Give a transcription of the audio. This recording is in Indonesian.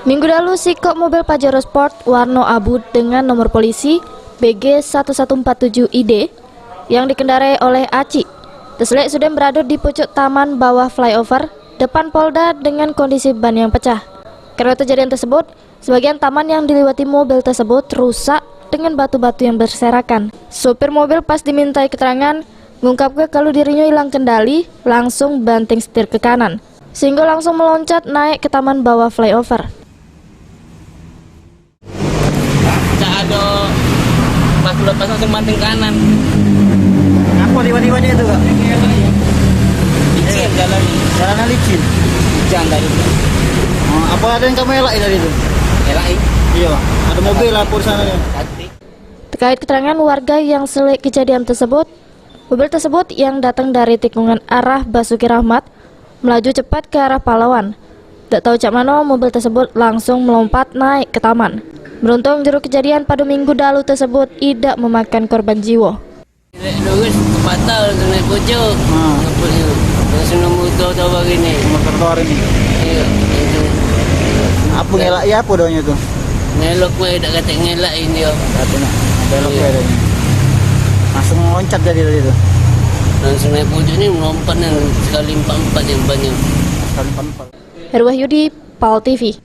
Minggu lalu, sikok mobil Pajero Sport warna abu dengan nomor polisi BG1147ID yang dikendarai oleh Aci terselit sudah berada di pucuk taman bawah flyover depan Polda dengan kondisi ban yang pecah. Karena kejadian tersebut, sebagian taman yang dilewati mobil tersebut rusak dengan batu-batu yang berserakan. Sopir mobil pas dimintai keterangan, mengungkapkan kalau dirinya hilang kendali, langsung banting setir ke kanan, sehingga langsung meloncat naik ke taman bawah flyover. Ada pas lepas langsung banting kanan. Apa tiba-tibanya itu, Kak? Licin Jalannya licin. Hujan dari itu. Oh, apa ada yang kamu elak dari itu? Elai. Iya, ada mobil lapor sana. Terkait keterangan warga yang selik kejadian tersebut, mobil tersebut yang datang dari tikungan arah Basuki Rahmat melaju cepat ke arah Pahlawan. Tak tahu cak mana mobil tersebut langsung melompat naik ke taman. Beruntung juru kejadian pada minggu lalu tersebut tidak memakan korban jiwa. Lurus patah untuk naik pojok. Langsung motor tahu begini. Motor keluar ini. Iya. Apa ngelak ya apa doanya itu? Ngelok gue tak kata ngelak ini yo. Katanya belok ya doanya. Langsung loncat dari itu. Langsung naik pojok ini melompat sekali 4-4 yang banyak. Sekali 4. Herwahyudi, PAL TV.